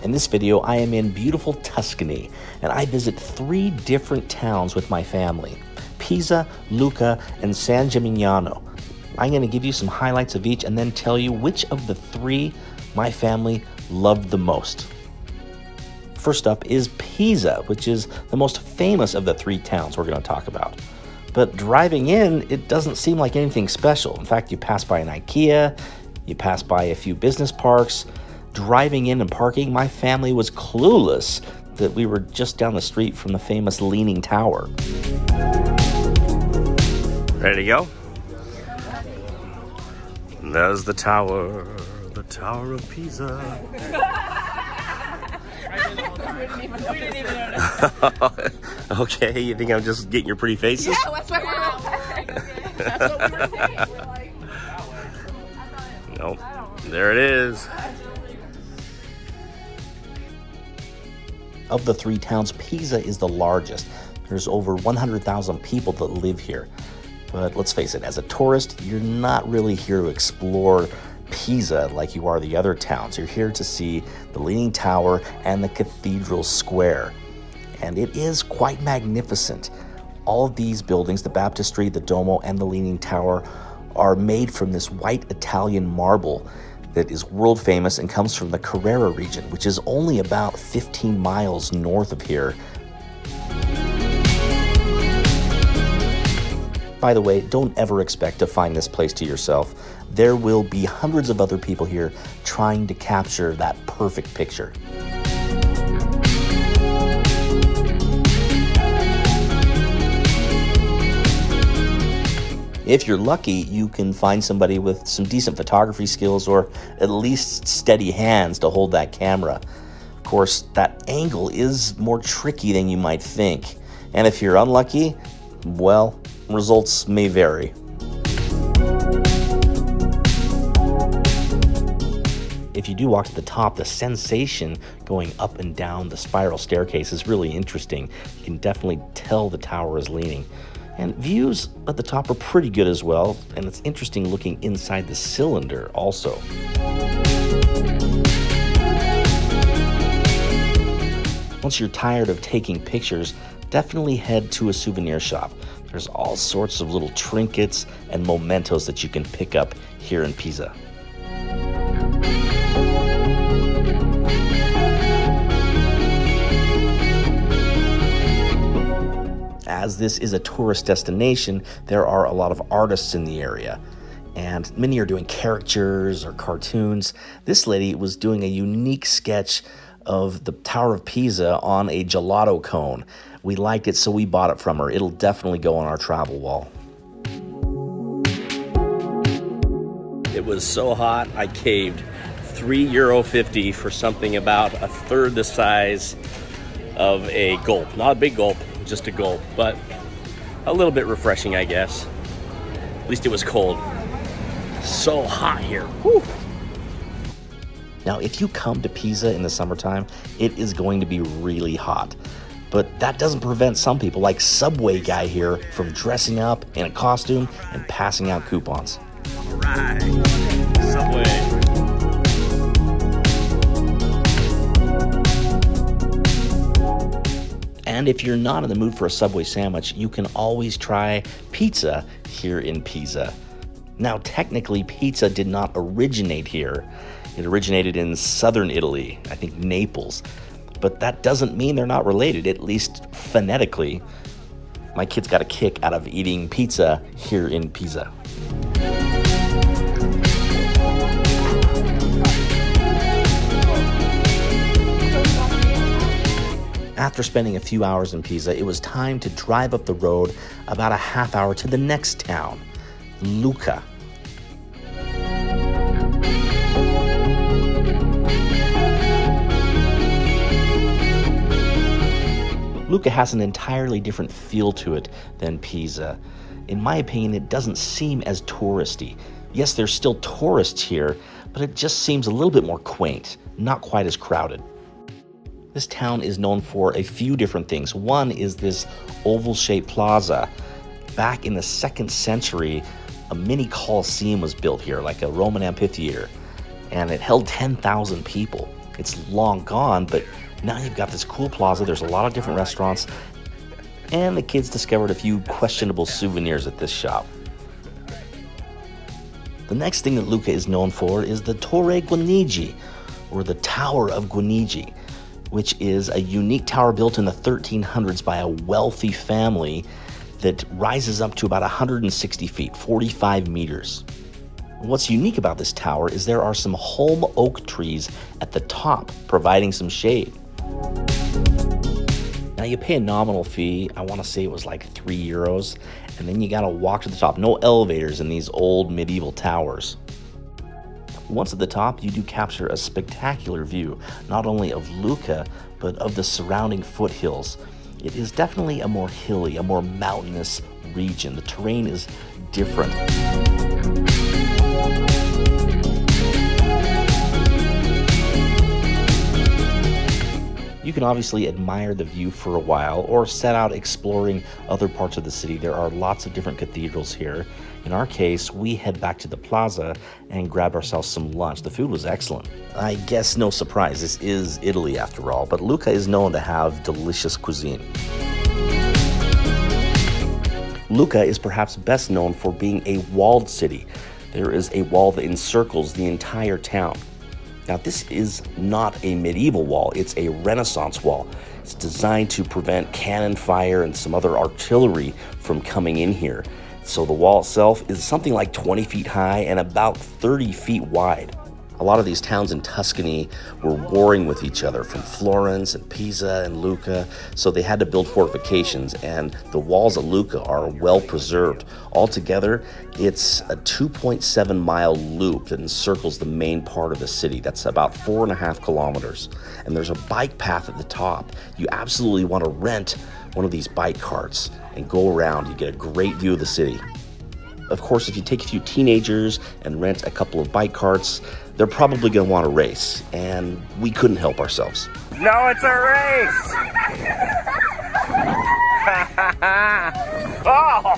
In this video, I am in beautiful Tuscany, and I visit 3 different towns with my family: Pisa, Lucca, and San Gimignano. I'm going to give you some highlights of each and then tell you which of the 3 my family loved the most. First up is Pisa, which is the most famous of the 3 towns we're going to talk about. But driving in, it doesn't seem like anything special. In fact, you pass by an IKEA, you pass by a few business parks. Driving in and parking, my family was clueless that we were just down the street from the famous Leaning Tower. Ready to go? There's the Tower of Pisa. Okay, you think I'm just getting your pretty faces? Yeah, that's what we were saying. Nope, there it is. Of the 3 towns, Pisa is the largest. There's over 100,000 people that live here. But let's face it, as a tourist, you're not really here to explore Pisa like you are the other towns. You're here to see the Leaning Tower and the Cathedral Square. And it is quite magnificent. All of these buildings, the Baptistry, the Duomo, and the Leaning Tower, are made from this white Italian marble that is world famous and comes from the Carrara region, which is only about 15 miles north of here. By the way, don't ever expect to find this place to yourself. There will be hundreds of other people here trying to capture that perfect picture. If you're lucky, you can find somebody with some decent photography skills or at least steady hands to hold that camera. Of course, that angle is more tricky than you might think. And if you're unlucky, well, results may vary. If you do walk to the top, the sensation going up and down the spiral staircase is really interesting. You can definitely tell the tower is leaning. And views at the top are pretty good as well, and it's interesting looking inside the cylinder also. Once you're tired of taking pictures, definitely head to a souvenir shop. There's all sorts of little trinkets and mementos that you can pick up here in Pisa. As this is a tourist destination, there are a lot of artists in the area, and many are doing caricatures or cartoons. This lady was doing a unique sketch of the Tower of Pisa on a gelato cone. We liked it, so we bought it from her. It'll definitely go on our travel wall. It was so hot, I caved. €3.50 for something about a third the size of a gulp. Not a big gulp, just a gulp, but a little bit refreshing, I guess. At least it was cold. So hot here. Whew. Now, if you come to Pisa in the summertime, it is going to be really hot. But that doesn't prevent some people, like Subway guy here, from dressing up in a costume and passing out coupons. All right, Subway. And if you're not in the mood for a Subway sandwich, you can always try pizza here in Pisa. Now, technically, pizza did not originate here. It originated in southern Italy, I think Naples. But that doesn't mean they're not related, at least phonetically. My kids got a kick out of eating pizza here in Pisa. After spending a few hours in Pisa, it was time to drive up the road about a half hour to the next town, Lucca. Lucca has an entirely different feel to it than Pisa. In my opinion, it doesn't seem as touristy. Yes, there's still tourists here, but it just seems a little bit more quaint, not quite as crowded. This town is known for a few different things. One is this oval-shaped plaza. Back in the 2nd century, a mini coliseum was built here, like a Roman amphitheater, and it held 10,000 people. It's long gone, but now you've got this cool plaza. There's a lot of different restaurants, and the kids discovered a few questionable souvenirs at this shop. The next thing that Lucca is known for is the Torre Guinigi, or the Tower of Guinigi, which is a unique tower built in the 1300s by a wealthy family that rises up to about 160 feet, 45 meters. What's unique about this tower is there are some holm oak trees at the top, providing some shade. Now you pay a nominal fee, I want to say it was like €3, and then you gotta walk to the top. No elevators in these old medieval towers. Once at the top, you do capture a spectacular view, not only of Lucca, but of the surrounding foothills. It is definitely a more hilly, a more mountainous region. The terrain is different. You can obviously admire the view for a while or set out exploring other parts of the city. There are lots of different cathedrals here. In our case, we head back to the plaza and grabbed ourselves some lunch. The food was excellent. I guess no surprise, this is Italy after all, but Lucca is known to have delicious cuisine. Lucca is perhaps best known for being a walled city. There is a wall that encircles the entire town. Now, this is not a medieval wall, it's a Renaissance wall. It's designed to prevent cannon fire and some other artillery from coming in here. So the wall itself is something like 20 feet high and about 30 feet wide. A lot of these towns in Tuscany were warring with each other, from Florence and Pisa and Lucca, so they had to build fortifications, and the walls of Lucca are well preserved. Altogether, it's a 2.7-mile loop that encircles the main part of the city. That's about 4.5 kilometers, and there's a bike path at the top. You absolutely want to rent one of these bike carts and go around. You get a great view of the city. Of course, if you take a few teenagers and rent a couple of bike carts, they're probably going to want to race, and we couldn't help ourselves. No, it's a race! Oh!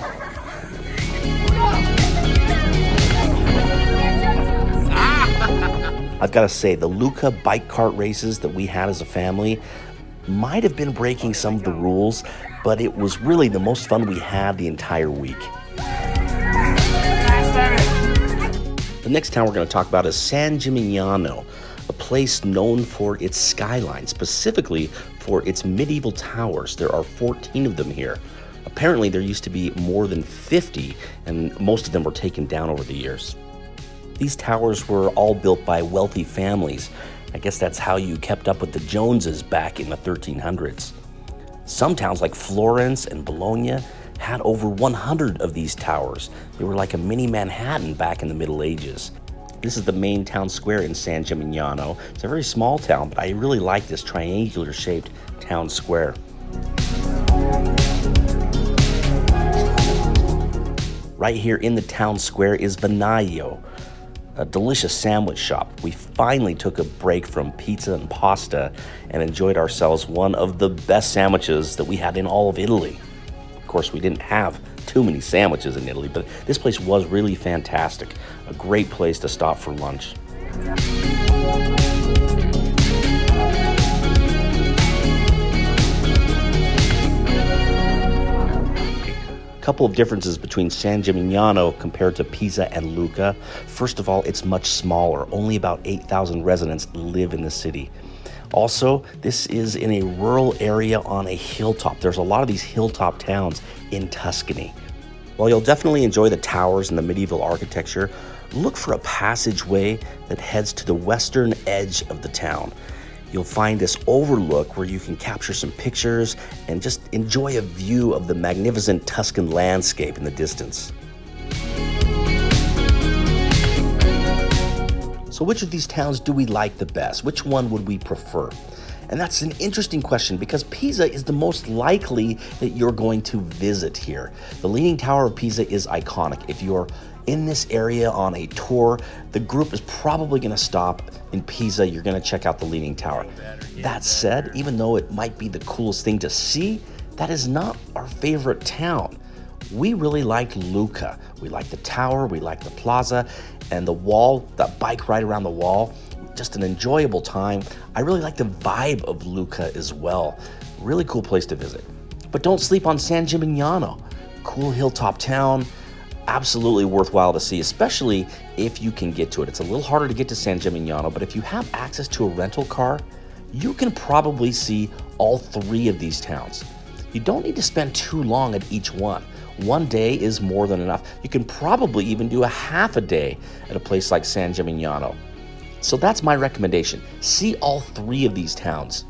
I've got to say, the Lucca bike cart races that we had as a family might have been breaking some of the rules, but it was really the most fun we had the entire week. The next town we're going to talk about is San Gimignano, a place known for its skyline, specifically for its medieval towers. There are 14 of them here. Apparently there used to be more than 50, and most of them were taken down over the years. These towers were all built by wealthy families. I guess that's how you kept up with the Joneses back in the 1300s. Some towns like Florence and Bologna had over 100 of these towers. They were like a mini Manhattan back in the Middle Ages. This is the main town square in San Gimignano. It's a very small town, but I really like this triangular shaped town square. Right here in the town square is Vinaio, a delicious sandwich shop. We finally took a break from pizza and pasta and enjoyed ourselves one of the best sandwiches that we had in all of Italy. Of course, we didn't have too many sandwiches in Italy, but this place was really fantastic. A great place to stop for lunch. A couple of differences between San Gimignano compared to Pisa and Lucca. First of all, it's much smaller. Only about 8,000 residents live in the city. Also, this is in a rural area on a hilltop. There's a lot of these hilltop towns in Tuscany. While you'll definitely enjoy the towers and the medieval architecture, look for a passageway that heads to the western edge of the town. You'll find this overlook where you can capture some pictures and just enjoy a view of the magnificent Tuscan landscape in the distance. So which of these towns do we like the best? Which one would we prefer? And that's an interesting question because Pisa is the most likely that you're going to visit here. The Leaning Tower of Pisa is iconic. If you're in this area on a tour, the group is probably going to stop in Pisa. You're going to check out the Leaning Tower. That said, even though it might be the coolest thing to see, that is not our favorite town. We really liked Lucca. We liked the tower, we liked the plaza, and the wall, that bike ride around the wall. just an enjoyable time. I really like the vibe of Lucca as well. Really cool place to visit. But don't sleep on San Gimignano. Cool hilltop town, absolutely worthwhile to see, especially if you can get to it. It's a little harder to get to San Gimignano, but if you have access to a rental car, you can probably see all three of these towns. You don't need to spend too long at each one. One day is more than enough. You can probably even do a half a day at a place like San Gimignano. So that's my recommendation. See all three of these towns.